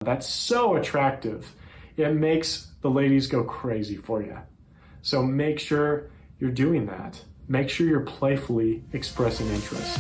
That's so attractive. It makes the ladies go crazy for you. So make sure you're doing that. Make sure you're playfully expressing interest.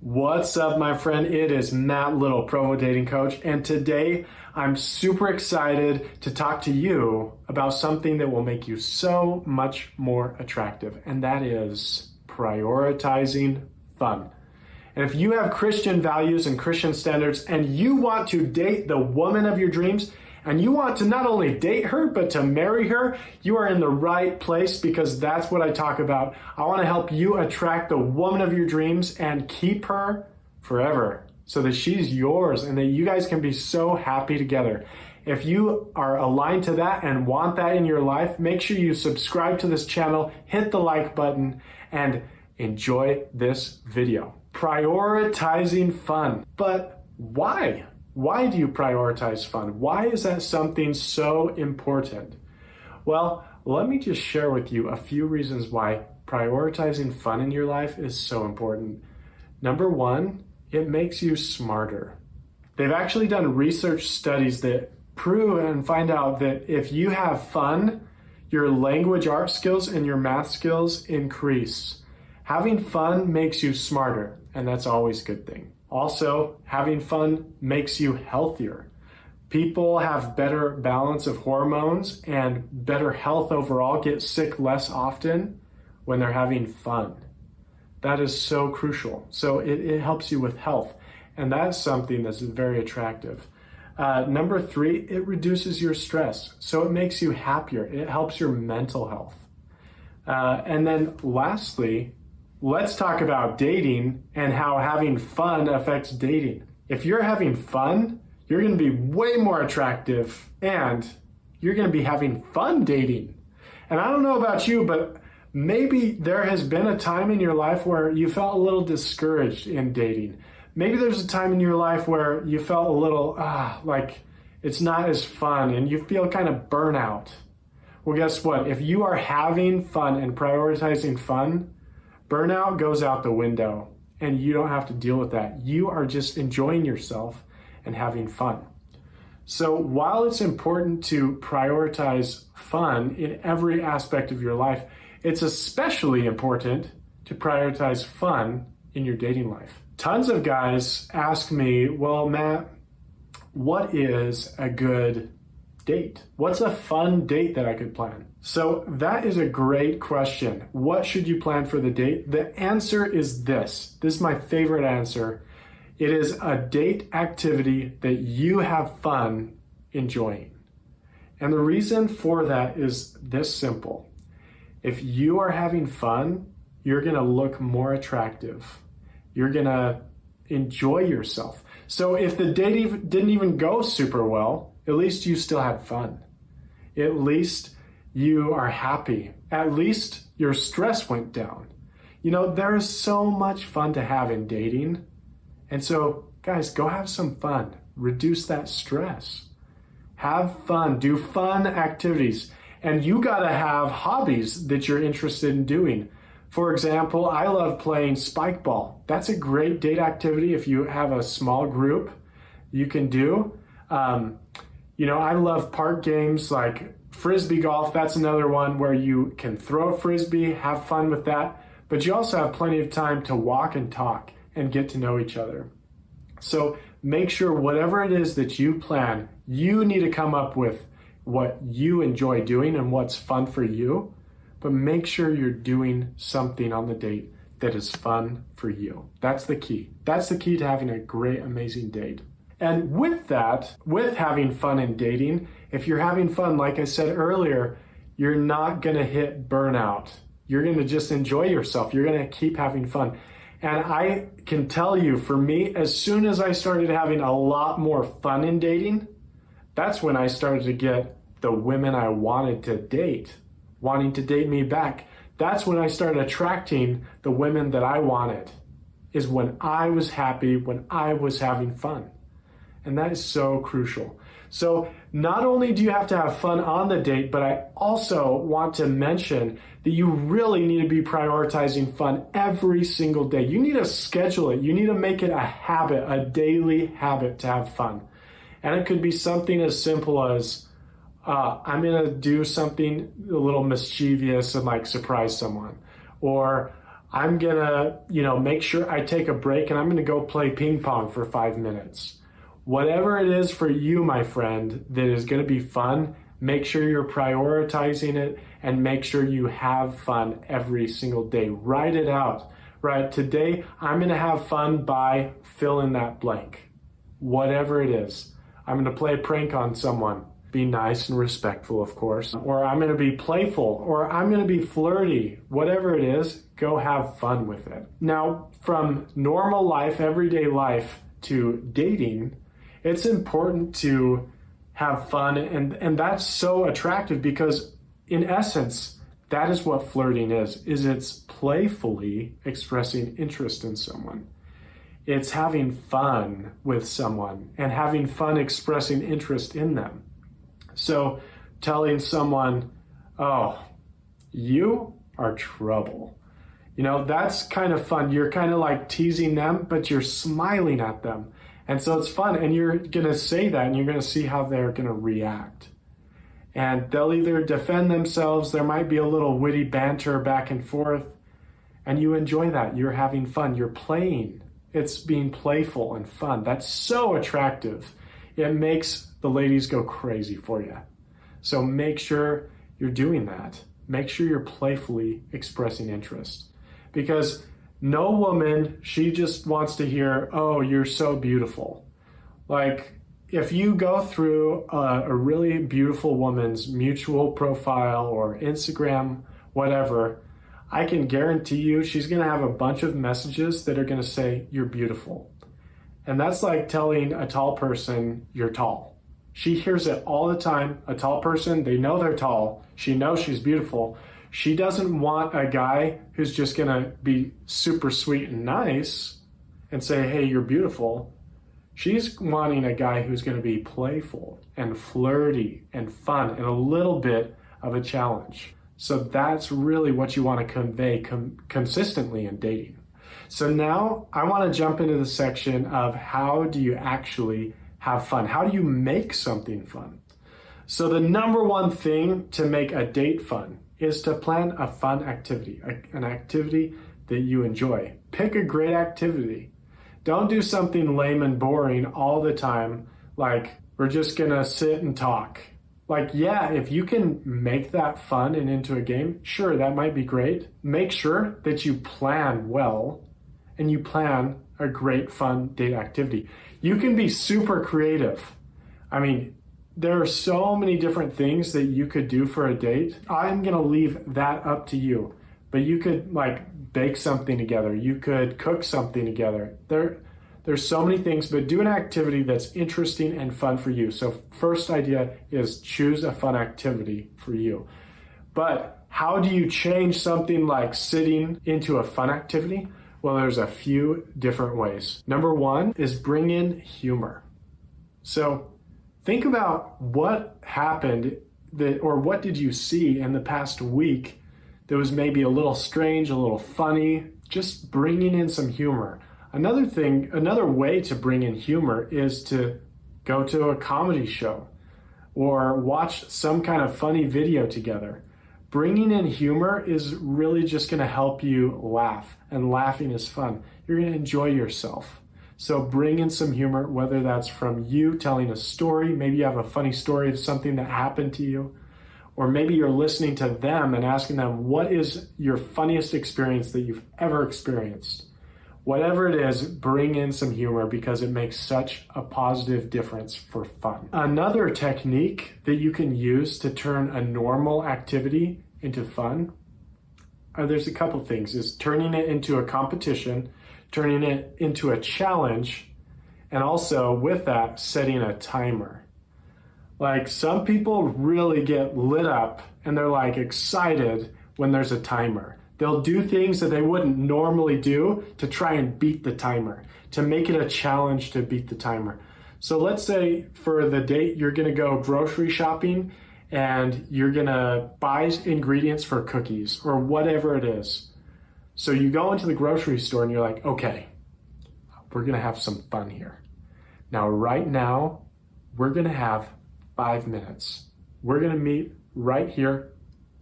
What's up, my friend? It is Matt Little, Provo Dating Coach, and today I'm super excited to talk to you about something that will make you so much more attractive, and that is prioritizing fun. And if you have Christian values and Christian standards and you want to date the woman of your dreams, and you want to not only date her, but to marry her, you are in the right place, because that's what I talk about. I want to help you attract the woman of your dreams and keep her forever so that she's yours and that you guys can be so happy together. If you are aligned to that and want that in your life, make sure you subscribe to this channel, hit the like button, and enjoy this video. Prioritizing fun. But why? Why do you prioritize fun? Why is that something so important? Well, let me just share with you a few reasons why prioritizing fun in your life is so important. Number one, it makes you smarter. They've actually done research studies that prove and find out that if you have fun, your language art skills and your math skills increase. Having fun makes you smarter, and that's always a good thing. Also, having fun makes you healthier. People have better balance of hormones and better health overall, get sick less often when they're having fun. That is so crucial. So it helps you with health, and that's something that's very attractive. Number three, it reduces your stress. So it makes you happier. It helps your mental health. And then lastly, let's talk about dating and how having fun affects dating. If you're having fun, you're going to be way more attractive and you're going to be having fun dating. And I don't know about you, but maybe there has been a time in your life where you felt a little discouraged in dating. Maybe there's a time in your life where you felt a little, like it's not as fun and you feel kind of burnout. Well, guess what? If you are having fun and prioritizing fun, burnout goes out the window and you don't have to deal with that. You are just enjoying yourself and having fun. So while it's important to prioritize fun in every aspect of your life, it's especially important to prioritize fun in your dating life. Tons of guys ask me, well, Matt, what is a good date? What's a fun date that I could plan? So that is a great question. What should you plan for the date? The answer is this. This is my favorite answer. It is a date activity that you have fun enjoying. And the reason for that is this simple. If you are having fun, you're going to look more attractive. You're going to enjoy yourself. So if the date didn't even go super well, at least you still had fun. At least you are happy. At least your stress went down. You know, there is so much fun to have in dating. And so, guys, go have some fun. Reduce that stress. Have fun. Do fun activities. And you got to have hobbies that you're interested in doing. For example, I love playing spike ball. That's a great date activity if you have a small group you can do. I love park games like frisbee golf. That's another one where you can throw a frisbee, have fun with that, but you also have plenty of time to walk and talk and get to know each other. So make sure whatever it is that you plan, you need to come up with what you enjoy doing and what's fun for you, but make sure you're doing something on the date that is fun for you. That's the key. That's the key to having a great, amazing date. And with that, with having fun in dating, if you're having fun, like I said earlier, you're not going to hit burnout. You're going to just enjoy yourself. You're going to keep having fun. And I can tell you, for me, as soon as I started having a lot more fun in dating, that's when I started to get the women I wanted to date, wanting to date me back. That's when I started attracting the women that I wanted, is when I was happy, when I was having fun. And that is so crucial. So not only do you have to have fun on the date, but I also want to mention that you really need to be prioritizing fun every single day. You need to schedule it. You need to make it a habit, a daily habit to have fun. And it could be something as simple as, I'm going to do something a little mischievous and like surprise someone. Or I'm going to, make sure I take a break and I'm going to go play ping pong for 5 minutes. Whatever it is for you, my friend, that is going to be fun, make sure you're prioritizing it and make sure you have fun every single day. Write it out, right? Today, I'm going to have fun by fill in that blank. Whatever it is. I'm going to play a prank on someone. Be nice and respectful, of course. Or I'm going to be playful, or I'm going to be flirty. Whatever it is, go have fun with it. Now, from normal life, everyday life, to dating, it's important to have fun, and that's so attractive because in essence, that is what flirting is it's playfully expressing interest in someone. It's having fun with someone and having fun expressing interest in them. So telling someone, oh, you are trouble. That's kind of fun. You're kind of like teasing them, but you're smiling at them. And so it's fun, and you're going to say that, and you're going to see how they're going to react. And they'll either defend themselves, there might be a little witty banter back and forth, and you enjoy that. You're having fun. You're playing. It's being playful and fun. That's so attractive. It makes the ladies go crazy for you. So make sure you're doing that. Make sure you're playfully expressing interest. Because no woman, she just wants to hear, oh, you're so beautiful. Like, if you go through a really beautiful woman's mutual profile or Instagram, whatever, I can guarantee you she's going to have a bunch of messages that are going to say, you're beautiful. And that's like telling a tall person, you're tall. She hears it all the time. A tall person, they know they're tall. She knows she's beautiful. She doesn't want a guy who's just going to be super sweet and nice and say, hey, you're beautiful. She's wanting a guy who's going to be playful and flirty and fun and a little bit of a challenge. So that's really what you want to convey consistently in dating. So now I want to jump into the section of how do you actually have fun? How do you make something fun? So the number one thing to make a date fun is to plan a fun activity, an activity that you enjoy. Pick a great activity. Don't do something lame and boring all the time, like we're just gonna sit and talk. Like, yeah, if you can make that fun and into a game, sure, that might be great. Make sure that you plan well and you plan a great fun date activity. You can be super creative. I mean, there are so many different things that you could do for a date. I'm gonna leave that up to you. But you could like bake something together. You could cook something together. There's so many things, but do an activity that's interesting and fun for you. So first idea is choose a fun activity for you. But how do you change something like sitting into a fun activity? Well, there's a few different ways. Number one is bring in humor. So think about what happened or what did you see in the past week that was maybe a little strange, a little funny, just bringing in some humor. Another way to bring in humor is to go to a comedy show or watch some kind of funny video together. Bringing in humor is really just going to help you laugh, and laughing is fun. You're going to enjoy yourself. So bring in some humor, whether that's from you telling a story, maybe you have a funny story of something that happened to you, or maybe you're listening to them and asking them, what is your funniest experience that you've ever experienced? Whatever it is, bring in some humor because it makes such a positive difference for fun. Another technique that you can use to turn a normal activity into fun, there's a couple things, is turning it into a competition, turning it into a challenge, and also with that, setting a timer. Like some people really get lit up and they're like excited when there's a timer. They'll do things that they wouldn't normally do to try and beat the timer, to make it a challenge to beat the timer. So let's say for the date, you're gonna go grocery shopping and you're gonna buy ingredients for cookies or whatever it is. So you go into the grocery store and you're like, okay, we're gonna have some fun here. Now, right now, we're gonna have 5 minutes. We're gonna meet right here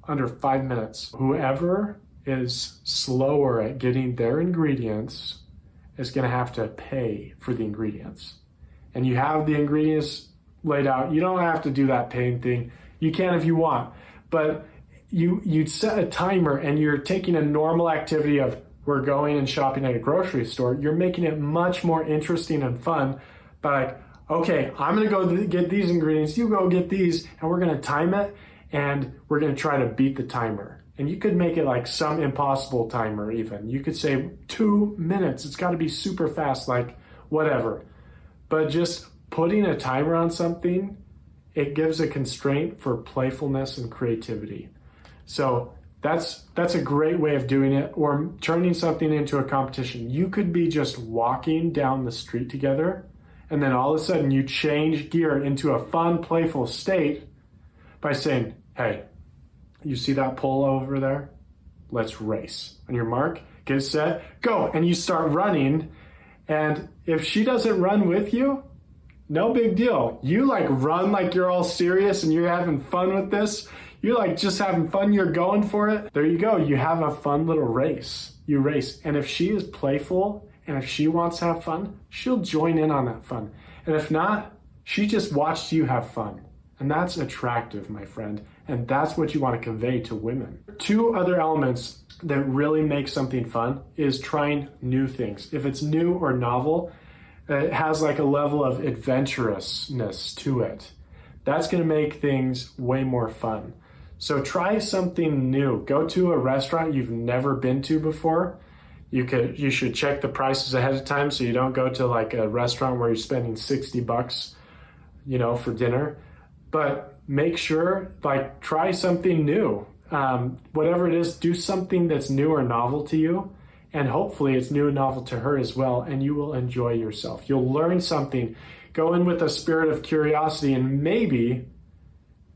under 5 minutes. Whoever is slower at getting their ingredients is gonna have to pay for the ingredients. And you have the ingredients laid out. You don't have to do that paying thing. You can if you want, but you'd set a timer and you're taking a normal activity of we're going and shopping at a grocery store. You're making it much more interesting and fun by like, okay, I'm gonna go get these ingredients, you go get these, and we're gonna time it and we're gonna try to beat the timer. And you could make it like some impossible timer even. You could say 2 minutes, it's gotta be super fast, like whatever. But just putting a timer on something, it gives a constraint for playfulness and creativity. So that's a great way of doing it, or turning something into a competition. You could be just walking down the street together, and then all of a sudden you change gear into a fun, playful state by saying, hey, you see that pole over there? Let's race. On your mark, get set, go. And you start running. And if she doesn't run with you, no big deal. You like run like you're all serious and you're having fun with this. You're like just having fun, you're going for it. There you go, you have a fun little race. You race. And if she is playful and if she wants to have fun, she'll join in on that fun. And if not, she just watched you have fun. And that's attractive, my friend. And that's what you want to convey to women. 2 other elements that really make something fun is trying new things. If it's new or novel, it has like a level of adventurousness to it. That's going to make things way more fun. So try something new. Go to a restaurant you've never been to before. You should check the prices ahead of time so you don't go to like a restaurant where you're spending $60, for dinner. But make sure, like, try something new. Whatever it is, do something that's new or novel to you. And hopefully it's new and novel to her as well, and you will enjoy yourself. You'll learn something. Go in with a spirit of curiosity, and maybe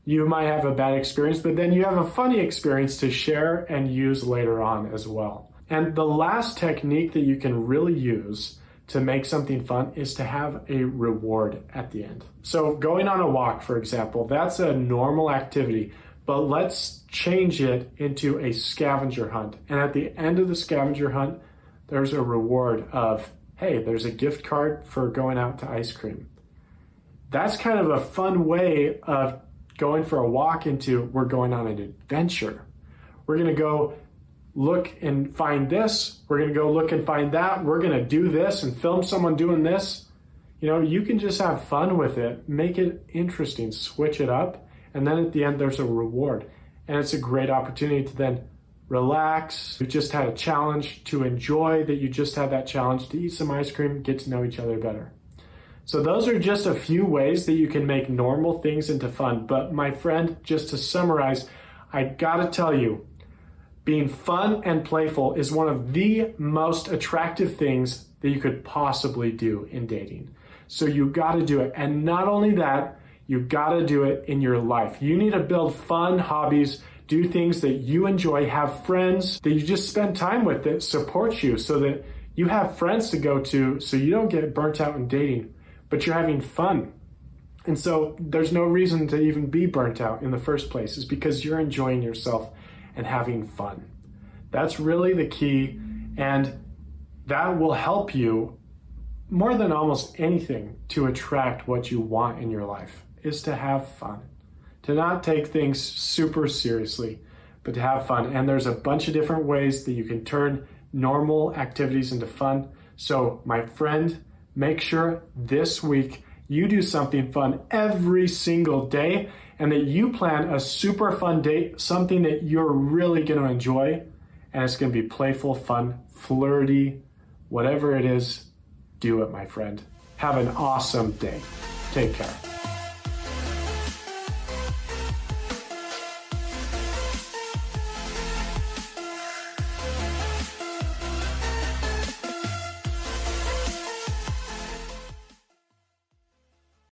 you might have a bad experience, but then you have a funny experience to share and use later on as well. And the last technique that you can really use to make something fun is to have a reward at the end. So going on a walk, for example, that's a normal activity, but let's change it into a scavenger hunt. And at the end of the scavenger hunt, there's a reward of, hey, there's a gift card for going out to ice cream. That's kind of a fun way of going for a walk into we're going on an adventure. We're gonna go look and find this. We're gonna go look and find that. We're gonna do this and film someone doing this. You can just have fun with it, make it interesting, switch it up. And then at the end, there's a reward. And it's a great opportunity to then relax. You just had a challenge, to enjoy that you just had that challenge, to eat some ice cream, get to know each other better. So those are just a few ways that you can make normal things into fun. But my friend, just to summarize, I gotta tell you, being fun and playful is one of the most attractive things that you could possibly do in dating. So you gotta do it. And not only that, you gotta do it in your life. You need to build fun hobbies, do things that you enjoy, have friends that you just spend time with that support you so that you have friends to go to so you don't get burnt out in dating, but you're having fun. And so there's no reason to even be burnt out in the first place. It's because you're enjoying yourself and having fun. That's really the key, and that will help you more than almost anything to attract what you want in your life, is to have fun, to not take things super seriously, but to have fun. And there's a bunch of different ways that you can turn normal activities into fun. So my friend, make sure this week you do something fun every single day, and that you plan a super fun date, something that you're really going to enjoy, and it's going to be playful, fun, flirty, whatever it is, do it, my friend. Have an awesome day. Take care.